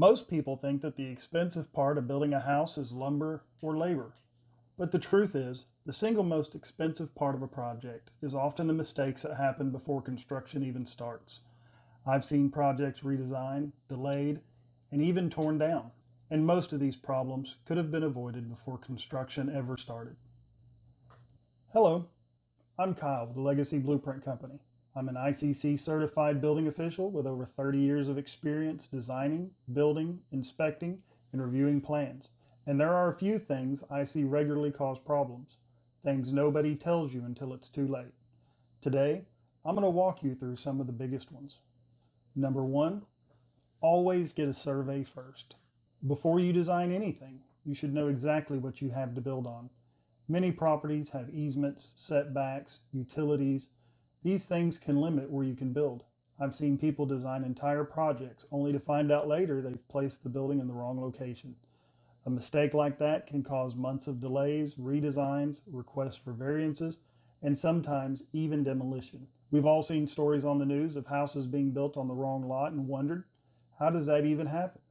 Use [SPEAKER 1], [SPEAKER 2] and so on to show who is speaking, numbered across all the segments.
[SPEAKER 1] Most people think that the expensive part of building a house is lumber or labor. But the truth is, the single most expensive part of a project is often the mistakes that happen before construction even starts. I've seen projects redesigned, delayed, and even torn down. And most of these problems could have been avoided before construction ever started. Hello, I'm Kyle with the Legacy Blueprint Company. I'm an ICC certified building official with over 30 years of experience designing, building, inspecting, and reviewing plans. And there are a few things I see regularly cause problems, things nobody tells you until it's too late. Today, I'm going to walk you through some of the biggest ones. Number one, always get a survey first. Before you design anything, you should know exactly what you have to build on. Many properties have easements, setbacks, utilities. These things can limit where you can build. I've seen people design entire projects only to find out later they've placed the building in the wrong location. A mistake like that can cause months of delays, redesigns, requests for variances, and sometimes even demolition. We've all seen stories on the news of houses being built on the wrong lot and wondered, how does that even happen?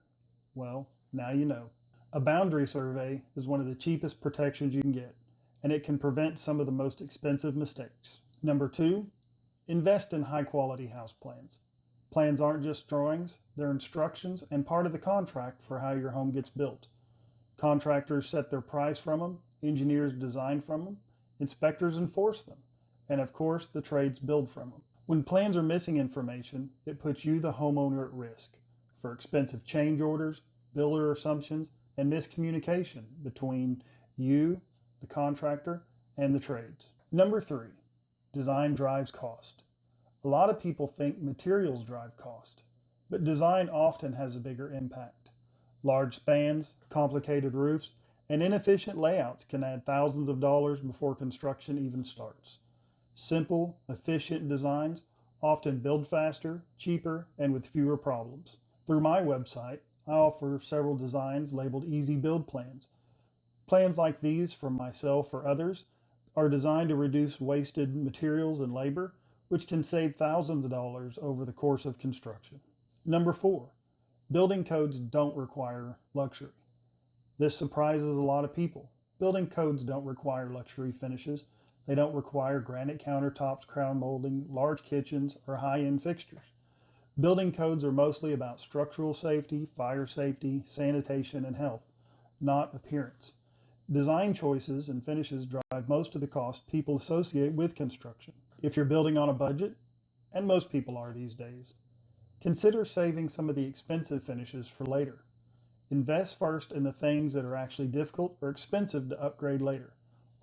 [SPEAKER 1] Well, now you know. A boundary survey is one of the cheapest protections you can get, and it can prevent some of the most expensive mistakes. Number two, invest in high quality house plans. Plans aren't just drawings, they're instructions and part of the contract for how your home gets built. Contractors set their price from them, engineers design from them, inspectors enforce them, and of course the trades build from them. When plans are missing information, it puts you, the homeowner, at risk for expensive change orders, builder assumptions, and miscommunication between you, the contractor, and the trades. Number three, design drives cost. A lot of people think materials drive cost, but design often has a bigger impact. Large spans, complicated roofs, and inefficient layouts can add thousands of dollars before construction even starts. Simple, efficient designs often build faster, cheaper, and with fewer problems. Through my website, I offer several designs labeled Easy Build Plans. Plans like these from myself or others are designed to reduce wasted materials and labor, which can save thousands of dollars over the course of construction. Number four, building codes don't require luxury. This surprises a lot of people. Building codes don't require luxury finishes. They don't require granite countertops, crown molding, large kitchens, or high-end fixtures. Building codes are mostly about structural safety, fire safety, sanitation, and health, not appearance. Design choices and finishes drive most of the cost people associate with construction. If you're building on a budget, and most people are these days, consider saving some of the expensive finishes for later. Invest first in the things that are actually difficult or expensive to upgrade later,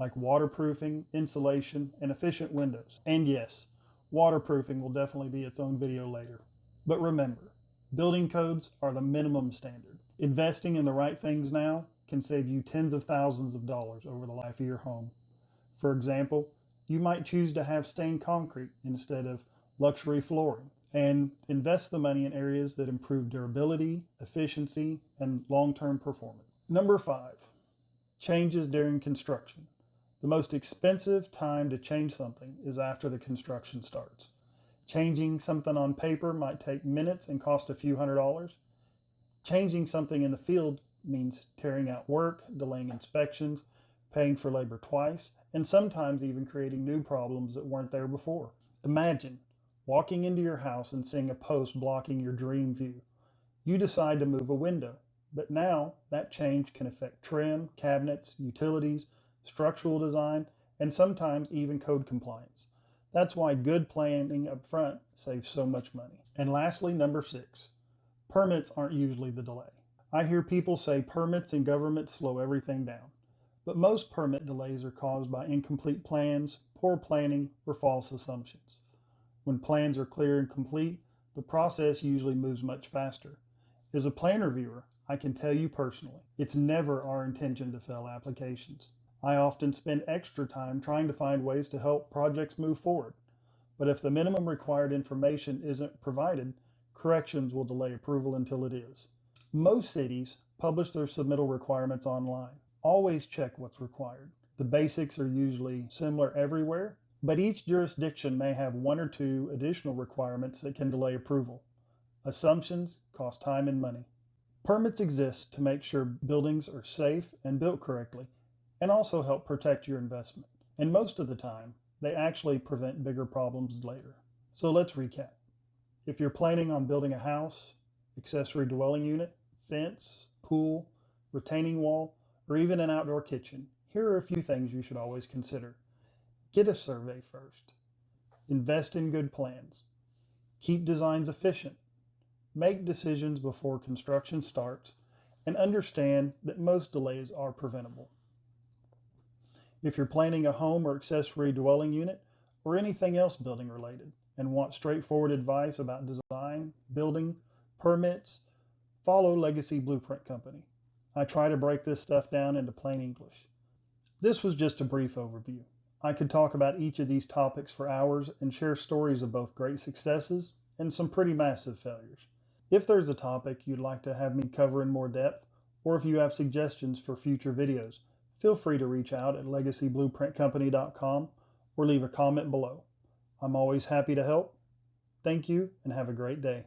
[SPEAKER 1] like waterproofing, insulation, and efficient windows. And yes, waterproofing will definitely be its own video later. But remember, building codes are the minimum standard. Investing in the right things now can save you tens of thousands of dollars over the life of your home. For example, you might choose to have stained concrete instead of luxury flooring, and invest the money in areas that improve durability, efficiency, and long-term performance. Number five, changes during construction. The most expensive time to change something is after the construction starts. Changing something on paper might take minutes and cost a few $100s. Changing something in the field means tearing out work, delaying inspections, paying for labor twice, and sometimes even creating new problems that weren't there before. Imagine walking into your house and seeing a post blocking your dream view. You decide to move a window, but now that change can affect trim, cabinets, utilities, structural design, and sometimes even code compliance. That's why good planning up front saves so much money. And lastly, number six, permits aren't usually the delay. I hear people say permits and government slow everything down, but most permit delays are caused by incomplete plans, poor planning, or false assumptions. When plans are clear and complete, the process usually moves much faster. As a plan reviewer, I can tell you personally, it's never our intention to fail applications. I often spend extra time trying to find ways to help projects move forward. But if the minimum required information isn't provided, corrections will delay approval until it is. Most cities publish their submittal requirements online. Always check what's required. The basics are usually similar everywhere, but each jurisdiction may have one or two additional requirements that can delay approval. Assumptions cost time and money. Permits exist to make sure buildings are safe and built correctly, and also help protect your investment. And most of the time, they actually prevent bigger problems later. So let's recap. If you're planning on building a house, accessory dwelling unit, fence, pool, retaining wall, or even an outdoor kitchen, here are a few things you should always consider. Get a survey first. Invest in good plans. Keep designs efficient. Make decisions before construction starts, and understand that most delays are preventable. If you're planning a home or accessory dwelling unit, or anything else building related, and want straightforward advice about design, building, permits, follow Legacy Blueprint Company. I try to break this stuff down into plain English. This was just a brief overview. I could talk about each of these topics for hours and share stories of both great successes and some pretty massive failures. If there's a topic you'd like to have me cover in more depth, or if you have suggestions for future videos, feel free to reach out at legacyblueprintcompany.com or leave a comment below. I'm always happy to help. Thank you and have a great day.